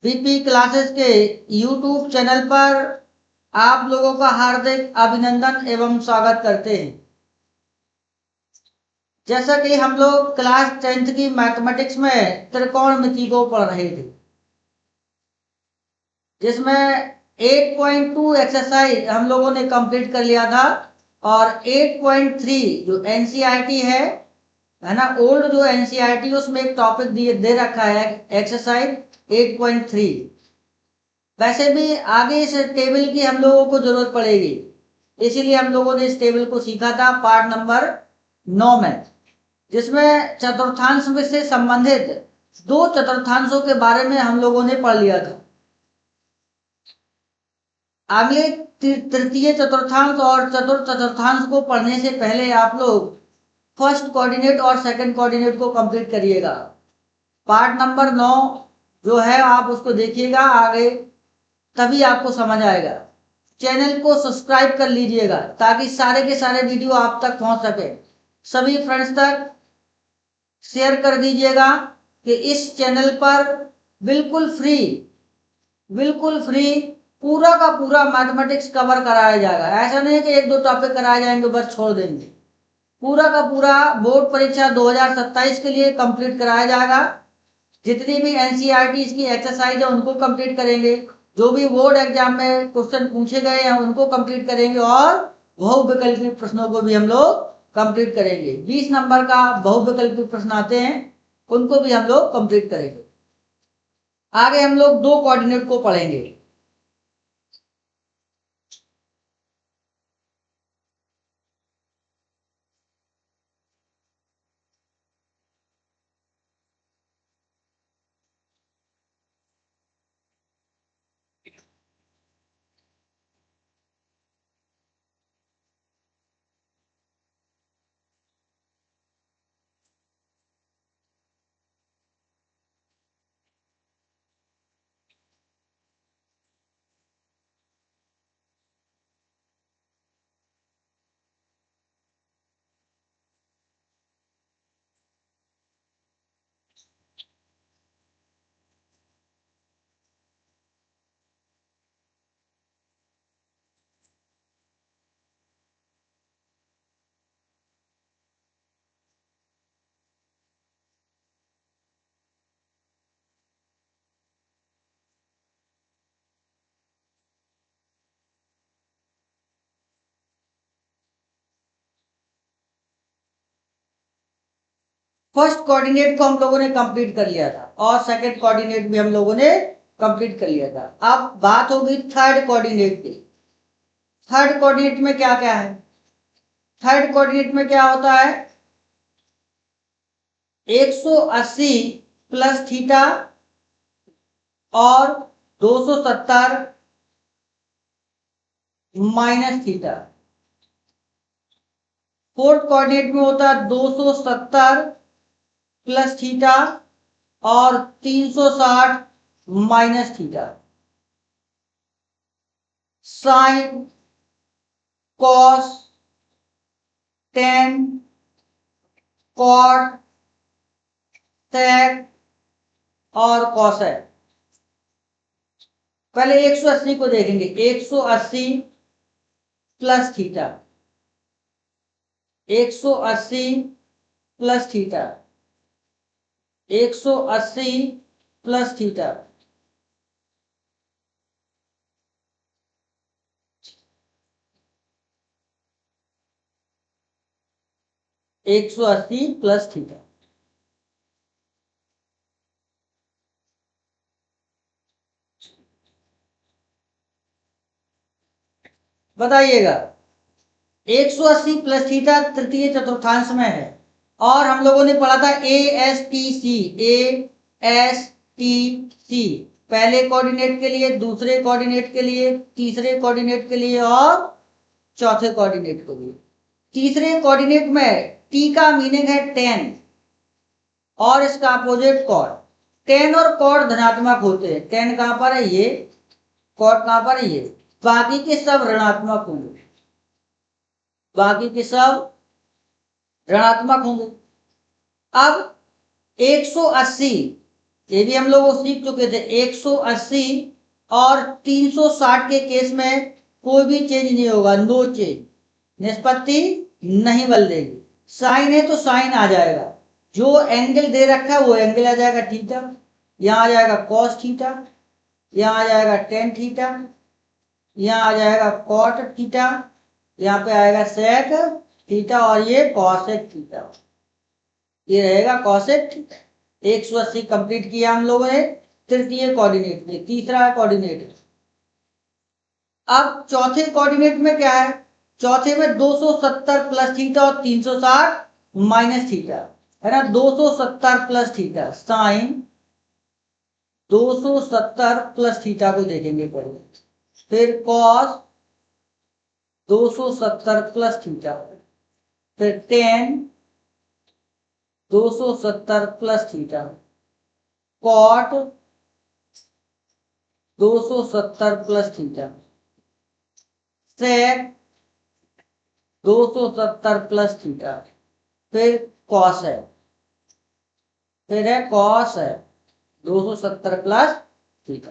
BP classes के YouTube channel पर आप लोगों का हार्दिक अभिनंदन एवं स्वागत करते हैं। जैसा कि हम लोग क्लास 10th की मैथमेटिक्स में त्रिकोणमिति को पढ़ रहे थे, जिसमें 8.2 एक्सरसाइज हम लोगों ने कंप्लीट कर लिया था और 8.3 जो एनसीईआरटी है ना, ओल्ड जो एनसीईआरटी उसमें एक टॉपिक दे रखा है एक्सरसाइज 8.3। वैसे भी आगे इस टेबल की हम लोगों को जरूरत पड़ेगी, इसीलिए हम लोगों ने इस टेबल को सीखा था पार्ट नंबर 9 में, जिसमें चतुर्थांश से संबंधित दो चतुर्थांशों के बारे में हम लोगों ने पढ़ लिया था। अगले तृतीय चतुर्थांश और चतुर्थ चतुर्थांश को पढ़ने से पहले आप लोग फर्स्ट कोऑर्डिनेट और सेकंड कोऑर्डिनेट को कंप्लीट करिएगा। पार्ट नंबर 9 जो है आप उसको देखिएगा आगे, तभी आपको समझ आएगा। चैनल को सब्सक्राइब कर लीजिएगा ताकि सारे के सारे वीडियो आप तक पहुंच सके। सभी फ्रेंड्स तक शेयर कर दीजिएगा कि इस चैनल पर बिल्कुल फ्री पूरा का पूरा मैथमेटिक्स कवर कराया जाएगा। ऐसा नहीं है कि एक दो टॉपिक कराए जाएंगे बस छोड़ देंगे। पूरा का पूरा बोर्ड परीक्षा 2027 के लिए कंप्लीट कराया जाएगा। जितनी भी एनसीईआरटी की एक्सरसाइज है उनको कंप्लीट करेंगे, जो भी बोर्ड एग्जाम में क्वेश्चन पूछे गए हैं उनको कंप्लीट करेंगे और बहुविकल्पी प्रश्नों को भी हम लोग कंप्लीट करेंगे। 20 नंबर का बहुविकल्पी प्रश्न आते हैं उनको भी हम लोग कंप्लीट करेंगे। आगे हम लोग दो कोऑर्डिनेट को पढ़ेंगे। फर्स्ट कोऑर्डिनेट को हम लोगों ने कंप्लीट कर लिया था और सेकंड कोऑर्डिनेट भी हम लोगों ने कंप्लीट कर लिया था। अब बात होगी थर्ड कोऑर्डिनेट की। थर्ड कोऑर्डिनेट में क्या क्या है? थर्ड कोऑर्डिनेट में क्या होता है? 180 प्लस थीटा और 270 माइनस थीटा। फोर्थ कोऑर्डिनेट में होता है 270 प्लस थीटा और 360 minus theta. Sine, cos, tan, cot, sec और कॉसेक। पहले 180 को देखेंगे। 180 plus theta, 180 plus theta, 180 plus theta. एक सौ अस्सी प्लस थीटा। बताइएगा। 180 प्लस थीटा तृतीय चतुर्थांश में है और हम लोगों ने पढ़ा था ASTC पहले कोऑर्डिनेट के लिए, दूसरे कोऑर्डिनेट के लिए, तीसरे कोऑर्डिनेट के लिए और चौथे कोऑर्डिनेट के लिए। तीसरे कोऑर्डिनेट में टी का मीनिंग है 10 और इसका अपोजिट कॉट। 10 और कॉट धनात्मक होते हैं। 10 कहां पर है? ये। कॉट कहां पर है? ये। बाकी के सब ऋणात्मक होंगे। बाकी के सब ऋणात्मक होंगे। अब 180 ये भी हम लोग सीख चुके थे। 180 और 360 के केस में कोई भी चेंज नहीं होगा, नो चेंज, निष्पत्ति नहीं बदलेगी। साइन है तो साइन आ जाएगा, जो एंगल दे रखा है वो एंगल आ जाएगा थीटा, यहाँ आ जाएगा कॉस थीटा, यहाँ आ जाएगा टेन थीटा, यहाँ आ जाएगा कॉट थीटा, यहाँ पे आएगा सेक थीटा और ये कॉसेक थीटा, ये रहेगा कॉसेक थीटा। 180 कंप्लीट किया हम लोगों ने तृतीय कोऑर्डिनेट में। तीसरा कोऑर्डिनेट, अब चौथे कोऑर्डिनेट में क्या है? चौथे में 270 प्लस थीटा और 360 माइनस थीटा है ना। 270 plus theta sine 270 plus theta को देखेंगे पहले, फिर कॉस 270 प्लस थीटा, फिर tan 270 plus theta, cot 270 plus theta, sec 270 plus theta, फिर कॉस है, फिर है कॉस है 270 प्लस थीटा।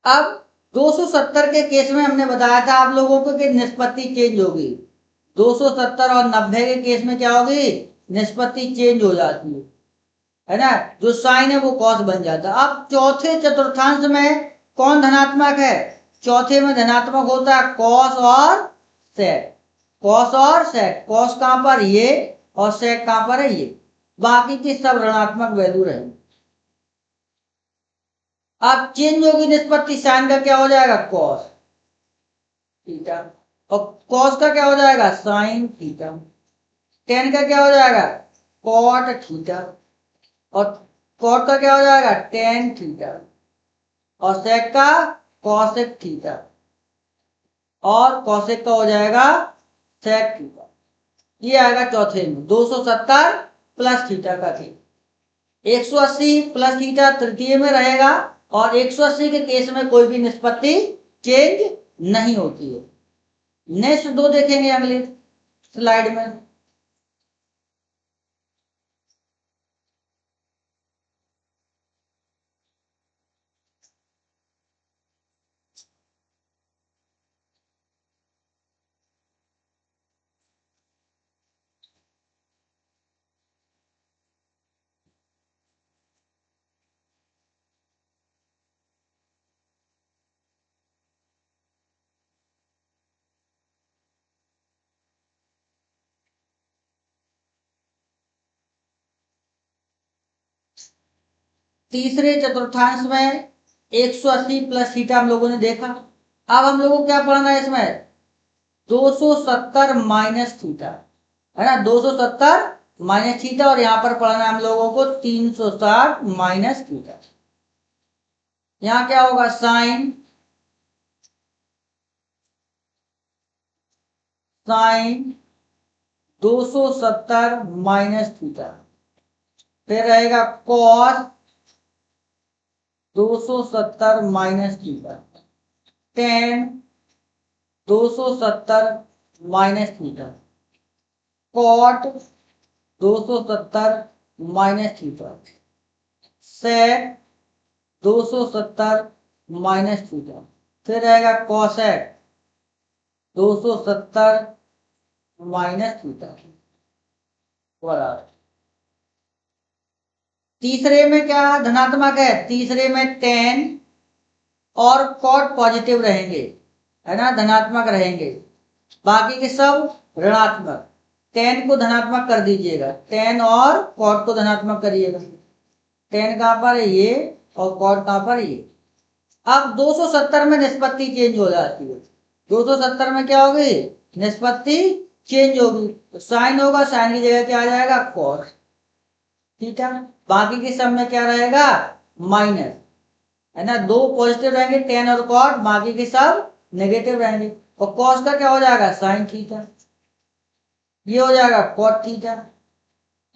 अब 270 के केस में हमने बताया था आप लोगों को कि निष्पत्ति चेंज होगी। 270 और 90 के केस में क्या होगी? निष्पत्ति चेंज हो जाती है ना। जो साइन है वो कॉस बन जाता है। अब चौथे चतुर्थांश में कौन धनात्मक है? चौथे में धनात्मक होता है कॉस और सेक। कॉस और सेक, कॉस कहां पर? ये, और सेक कहां पर है? ये। बाकी की सब ऋणात्मक वैल्यू रहेंगे। अब चेंज होगी निष्पत्ति, साइन का क्या हो जाएगा? कॉस थीटा, और कॉस का क्या हो जाएगा? Sine theta. टेन का क्या हो जाएगा? कॉट थीटा, और कॉट का क्या हो जाएगा? टेन थीटा, और सेक का कॉसेक थीटा, और कॉसेक का हो जाएगा सेक थीटा। ये आएगा चौथे में 270 प्लस थीटा का थी। 180 प्लस थीटा तृतीय में रहेगा, और 180 के केस में कोई भी निष्पत्ति चेंज नहीं होती है। नेक्स्ट दो देखेंगे अगले स्लाइड में। तीसरे चतुर्थांश में 180 प्लस थीटा हम लोगों ने देखा। अब हम लोगों को क्या पढ़ना है इसमें? 270 माइनस थीटा है ना। 270 माइनस थीटा, और यहां पर पढ़ना है हम लोगों को 360 माइनस थीटा। यहां क्या होगा? साइन साइन 270 माइनस थीटा, फिर रहेगा cos 270 minus theta, tan 270 minus theta, cot 270 minus theta, sec 270 minus theta, फिर रहेगा कॉसेक 270 माइनस थीटा बराबर। तीसरे में क्या धनात्मक है? तीसरे में टेन और कॉट पॉजिटिव रहेंगे है ना, धनात्मक रहेंगे। बाकी के सब ऋणात्मक। टेन को धनात्मक कर दीजिएगा, टेन और कॉट को धनात्मक करिएगा। टेन कहां पर है? ये, और कॉट कहां पर है? ये। अब 270 में निष्पत्ति चेंज हो जाती है। 270 में क्या होगी? निष्पत्ति चेंज होगी, तो साइन होगा, साइन की जगह क्या आ जाएगा? Cos theta. बाकी के सब में क्या रहेगा? माइनस है ना। दो पॉजिटिव रहेंगे टेन और कॉट, बाकी के सब नेगेटिव रहेंगे। और कॉस का क्या हो जाएगा? Sine theta. ये हो जाएगा कॉट थीटा,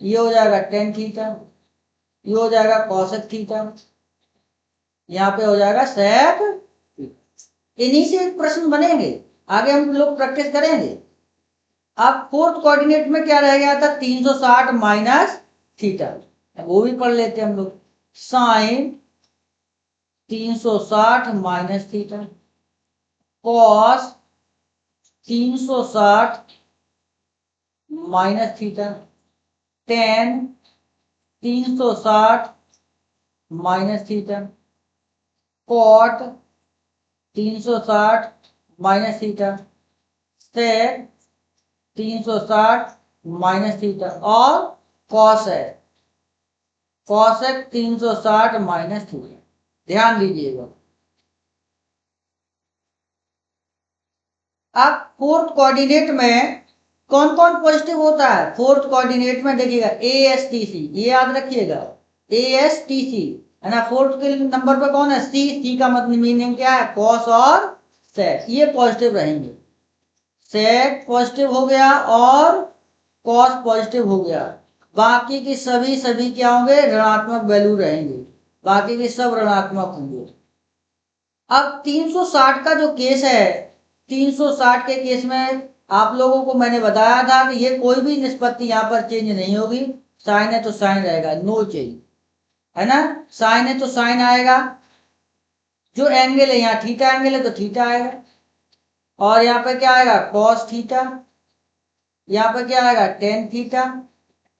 ये हो जाएगा टेन थीटा, ये हो जाएगा कॉसेक थीटा, यहाँ पे हो जाएगा सेक थीटा। इन्हीं से प्रश्न बनेंगे, आगे हम लोग प्रैक्टिस करेंगे। अब फोर्थ कोऑर्डिनेट में क्या रह गया था, 360 माइनस थीटा, वो भी पढ़ लेते हैं हम लोग। Sine 360 minus theta, cos 360 minus theta, tan 360 minus theta, cot 360 minus theta, sec 360 minus theta, और कॉस है कॉसेक 360 माइनस थीटा। ध्यान दीजिएगा। अब फोर्थ कोऑर्डिनेट में कौन कौन पॉजिटिव होता है, फोर्थ कोऑर्डिनेट में देखिएगा ए एस टी सी, ये याद रखिएगा, ए एस टी सी है ना। फोर्थ के नंबर पे कौन है, सी, सी का मतलब मीनिंग क्या है, कॉस और सेक, ये पॉजिटिव रहेंगे। सेक पॉजिटिव हो गया और कॉस पॉजिटिव हो गया, बाकी की सभी क्या होंगे, ऋणात्मक वैल्यू रहेंगे, बाकी के सब ऋणात्मक होंगे। अब 360 का जो केस है, 360 के केस में आप लोगों को मैंने बताया था कि ये कोई भी निष्पत्ति यहाँ पर चेंज नहीं होगी, साइन है तो साइन रहेगा, नो चेंज, है ना। साइन है तो साइन आएगा, जो एंगल है यहाँ थीटा एंगल है तो थीटा आएगा, और यहाँ पे क्या आएगा, कॉस थीटा, यहाँ पे क्या आएगा, टेन थीटा,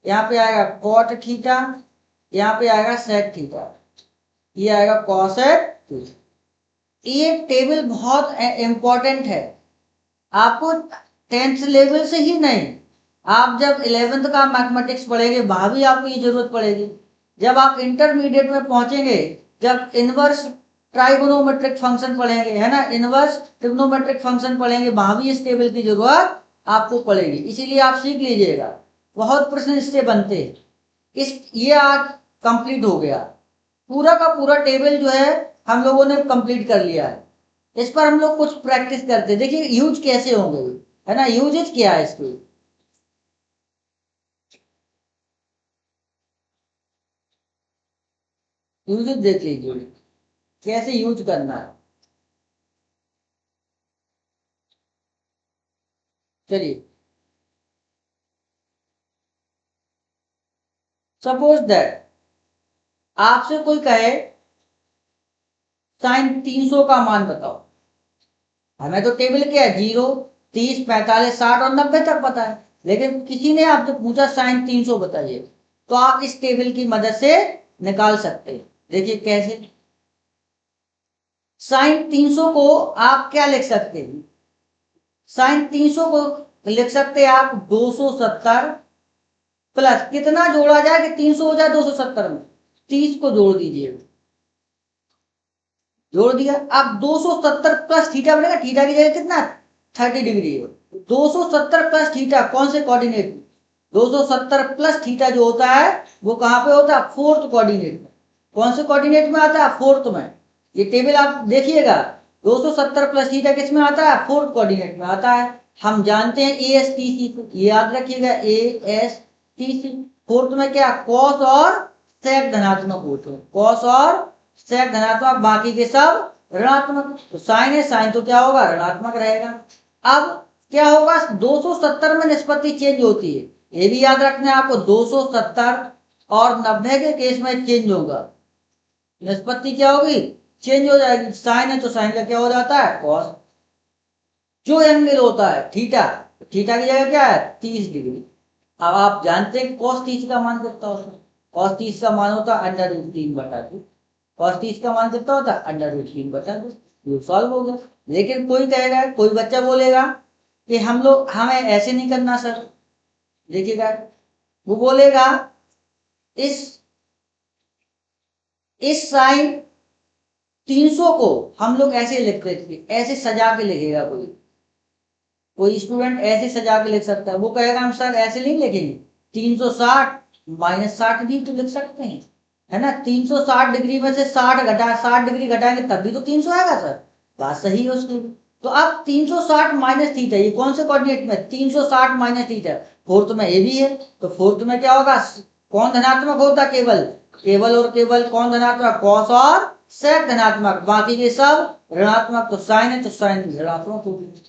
यहाँ पे आएगा कॉट थीटा, यहाँ पे आएगा सेक थीटा, ये आएगा कॉसेक थीटा। ये टेबल बहुत इंपॉर्टेंट है, आपको 10th लेवल से ही नहीं, आप जब 11th का मैथमेटिक्स पढ़ेंगे वहां भी आपको ये जरूरत पड़ेगी। जब आप इंटरमीडिएट में पहुंचेंगे, जब इनवर्स ट्राइगोनोमेट्रिक फंक्शन पढ़ेंगे, है ना, इनवर्स ट्रिग्नोमेट्रिक फंक्शन पढ़ेंगे, वहां भी इस टेबल की जरूरत आपको पड़ेगी, इसीलिए आप सीख लीजिएगा, बहुत प्रश्न इससे बनते हैं। ये आज कंप्लीट हो गया, पूरा का पूरा टेबल जो है हम लोगों ने कंप्लीट कर लिया है। इस पर हम लोग कुछ प्रैक्टिस करते, देखिए यूज कैसे होंगे, है ना, यूजेज क्या है इसके, यूजेज देख लीजिए कैसे यूज करना है। चलिए, सपोज दैट आपसे कोई कहे साइन 300 का मान बताओ, हमें तो टेबल क्या है, 0, 30, 45, 60 और 90 तक पता है, लेकिन किसी ने आपसे पूछा साइन 300 बताइए, तो आप इस टेबल की मदद से निकाल सकते हैं। देखिए कैसे, साइन 300 को आप क्या लिख सकते हैं, साइन 300 को लिख सकते हैं आप 270 प्लस, कितना जोड़ा जाए कि 300 हो जाए 270 में, 30 को जोड़ दीजिए, जोड़ दिया, अब 270 प्लस थीटा बनेगा, थीटा की जगह कितना 30 डिग्री है, 270 प्लस थीटा कौन से कोऑर्डिनेट में, 270 प्लस थीटा जो होता है वो कहां पे होता है, फोर्थ कोऑर्डिनेट में, कौन से कोऑर्डिनेट में आता है, फोर्थ में। ये टेबल आप देखिएगा, 270 प्लस थीटा किस में आता है, फोर्थ कोऑर्डिनेट में आता है। हम जानते हैं ए एस टी सी को, ये याद रखिएगा, A S T C, fourth में क्या, कॉस और सेक धनात्मक होते हैं, कॉस और सेक धनात्मक, बाकी के सब ऋणात्मक, तो साइन है, साइन तो क्या होगा, ऋणात्मक रहेगा। अब क्या होगा, 270 में निष्पत्ति चेंज होती है, ये भी याद रखना है आपको, 270 और 90 के केस में चेंज होगा, निष्पत्ति क्या होगी, चेंज हो जाएगी, साइन है तो साइन का क्या हो जाता है, कॉस, जो एंगल होता है थीटा, थीटा की जगह क्या है 30 डिग्री। अब आप जानते हैं कॉस 30 का मान कितना होता है, कॉस 30 का मान होता है √3/2, कॉस 30 का मान कितना होता है √3/2, ये सॉल्व हो गया। लेकिन कोई कहेगा, कोई बच्चा बोलेगा कि हमें ऐसे नहीं करना सर, देखिएगा वो बोलेगा इस साइन 300 को हम लोग ऐसे लिखते थे, ऐसे सजा के लिखेगा, कोई स्टूडेंट ऐसे सजा के लिख सकता है, वो कहेगा हम सर ऐसे नहीं लिखेंगे, 360 माइनस 60 भी तो लिख सकते हैं, है ना, 360 डिग्री में से 60 डिग्री घटाएंगे तब भी तो 300 आएगा सर, बात सही है उसकी भी। तो अब 360 माइनस थीटा, ये कौन से कोऑर्डिनेट में, 360 माइनस थीटा, फोर्थ में ए भी है, तो फोर्थ में क्या होगा, कौन धनात्मक होता, केवल केवल और केवल कौन धनात्मक, कॉस और सेक धनात्मक, बाकी के सब ऋणात्मक, तो साइन है तो साइन ऋणात्मक होगी।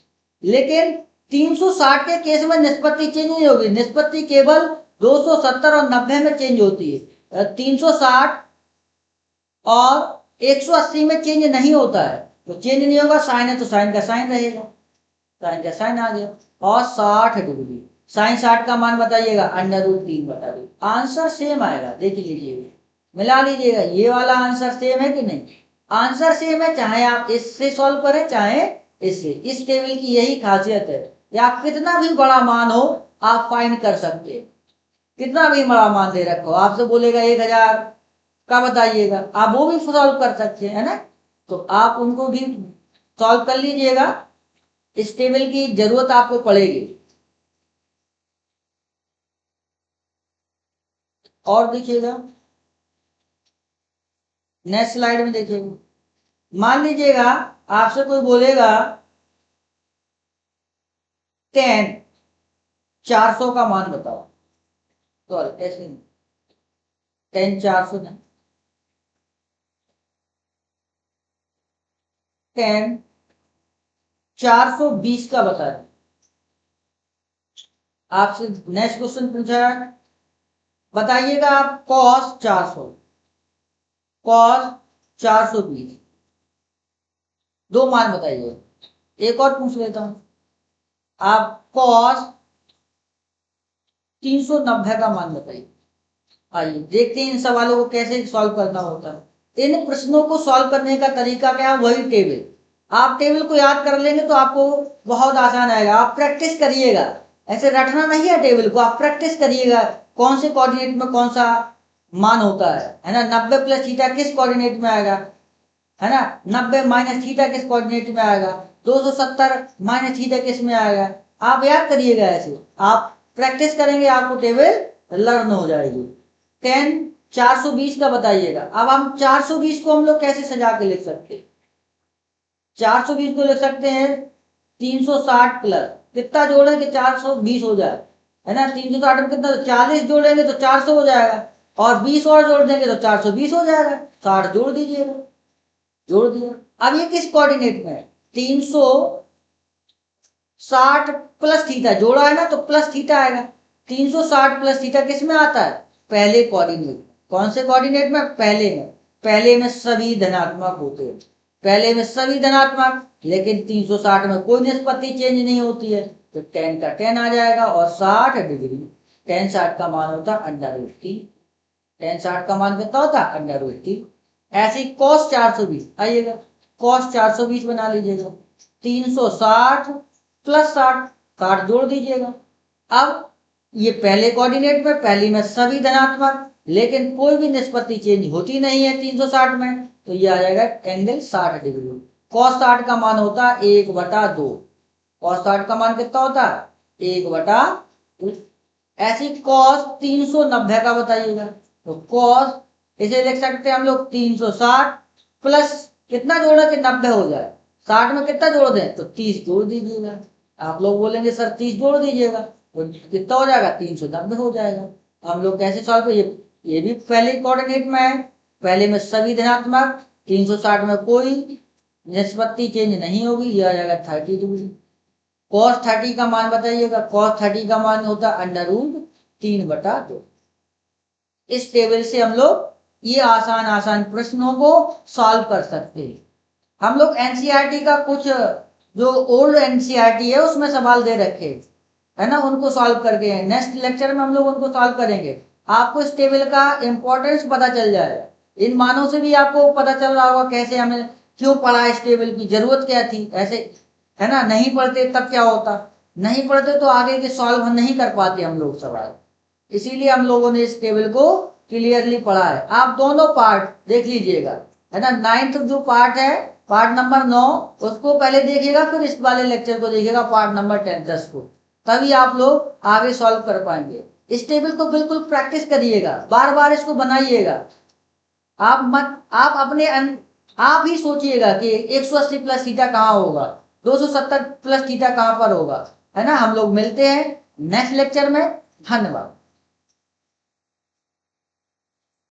लेकिन 360 के केस में निष्पत्ति चेंज नहीं होगी, निष्पत्ति केवल 270 और 90 में चेंज होती है। 360 और 180 में चेंज नहीं होता है, तो चेंज नहीं होगा। साइन है तो साइन का साइन रहेगा, साइन का साइन आ गया। और 60 डिग्री, साइन 60 का मान बताइएगा, √3 बटा 2। आंसर सेम आएगा, देख लीजिएगा, मिला लीजिएगा। ये वाला आंसर सेम है कि नहीं? आंसर सेम है, चाहे आप इससे सॉल्व करें चाहे इससे। इस टेबल की यही खासियत है, या कितना भी बड़ा मान हो आप फाइंड कर सकते हैं। कितना भी बड़ा मान दे रखो, आपसे बोलेगा 1000 का बताइएगा, आप वो भी सॉल्व कर सकते हैं, है ना। तो आप उनको भी सॉल्व कर लीजिएगा, इस टेबल की जरूरत आपको पड़ेगी। और देखिएगा नेक्स्ट स्लाइड में, देखिएगा मान लीजिएगा आपसे कोई बोलेगा 10 400 का मान बताओ, तो ऐसे 10 400 नहीं, 10 420 का बता दें। आपसे नेक्स्ट क्वेश्चन पूछा, बताइएगा आप cos 400 cos 420 दो मान बताइए। एक और पूछ लेता हूं, आप cos 390 का मान बताइए। आइए देखते हैं इन सवालों को कैसे सॉल्व करना होता है। इन प्रश्नों को सॉल्व करने का तरीका क्या है? वही टेबल, आप टेबल को याद कर लेंगे तो आपको बहुत आसान आएगा। आप प्रैक्टिस करिएगा, ऐसे रटना नहीं है टेबल को, आप प्रैक्टिस करिएगा कौन से कोऑर्डिनेट में कौन सा मान होता है ना। 90 प्लस थीटा किस कोऑर्डिनेट में आएगा, है ना। 90 माइनस थीटा किस कोऑर्डिनेट में आएगा, 270 माइनस थीटा किस में आएगा। आप याद करिएगा, ऐसे आप प्रैक्टिस करेंगे आपको टेबल लर्न हो जाएगी। 10 420 का बताइएगा। अब हम 420 को हम लोग कैसे सजा के लिख सकते हैं? 420 को लिख सकते हैं 360 प्लस कितना जोड़ेंगे 420 हो जाए, है ना। 360 में कितना 40 जोड़ेंगे तो 400 हो जाएगा, और 20 और जोड़ देंगे तो 420 हो जाएगा। 60 जोड़ दीजिएगा, जोड़ दिया। अब ये किस कोऑर्डिनेट में है? 360 प्लस थीटा जोड़ा है ना, तो प्लस थीटा आएगा। 360 प्लस थीटा किस में आता है? पहले कोऑर्डिनेट। कौन से कोऑर्डिनेट में? पहले में। पहले में सभी धनात्मक होते हैं, पहले में सभी धनात्मक, लेकिन 360 में कोई निष्पत्ति चेंज नहीं होती है, तो 10 का 10 आ जाएगा। और 60 डिग्री, 10 60 का मान होता है √3। 10 60 का मान कितना होता है? √3। ऐसे ही cos 420, आइएगा cos 420 बना लीजिएगा। 360 प्लस 60, 60 जोड़ दीजिएगा। अब ये पहले कोऑर्डिनेट में, पहली में सभी धनात्मक, लेकिन कोई भी निष्पत्ति चेंज होती नहीं है 360 में, तो ये आ जाएगा एंगल 60 डिग्री। cos 60 का मान होता है 1/2। cos 60 का मान कितना होता है? 1/2। ऐसी cos 390 का बताइएगा, तो cos इसे देख सकते हैं हम लोग 360 प्लस कितना जोड़ा कि 90 हो जाए। 60 में कितना जोड़ दें? तो 30 जोड़ दीजिएगा। आप लोग बोलेंगे सर 30 जोड़ दीजिएगा, तो कितना हो जाएगा? 390 हो जाएगा। हम लोग कैसे सॉल्व करें? ये भी पहले कोऑर्डिनेट में है, पहले में सभी धनात्मक, 360 में कोई निष्पत्ति चेंज नहीं होगी, ये आ जाएगा 30 डिग्री। cos 30 का मान बताइएगा। cos 30 का मान होता है √3/2। इस टेबल से हम लोग ये आसान आसान प्रश्नों को सॉल्व कर सकते हैं। हम लोग एनसीईआरटी का कुछ जो ओल्ड एनसीईआरटी है उसमें सवाल दे रखे है ना, उनको सॉल्व करके नेक्स्ट लेक्चर में हम लोग उनको सॉल्व करेंगे। आपको इस टेबल का इंपॉर्टेंस पता चल जाएगा, इन मानों से भी आपको पता चल रहा होगा कैसे हमें क्यों पढ़ा, इस टेबल की जरूरत क्या थी, ऐसे है ना। नहीं पढ़ते तब क्या होता, नहीं पढ़ते तो आगे के सॉल्व नहीं कर पाते हम लोग सवाल, इसीलिए हम लोगों ने इस टेबल को क्लियरली पढ़ा है। आप दोनों पार्ट देख लीजिएगा, है ना। 9th जो पार्ट है, पार्ट नंबर 9, उसको पहले देखिएगा, फिर इस वाले लेक्चर को देखिएगा पार्ट नंबर 10 10 को, तभी आप लोग आगे सॉल्व कर पाएंगे। इस टेबल को बिल्कुल प्रैक्टिस करिएगा, बार बार इसको बनाइएगा। आप अपने आप ही सोचिएगा कि 180 प्लस थीटा कहाँ होगा, 270 प्लस थीटा कहाँ पर होगा, है ना। हम लोग मिलते हैं नेक्स्ट लेक्चर में। धन्यवाद।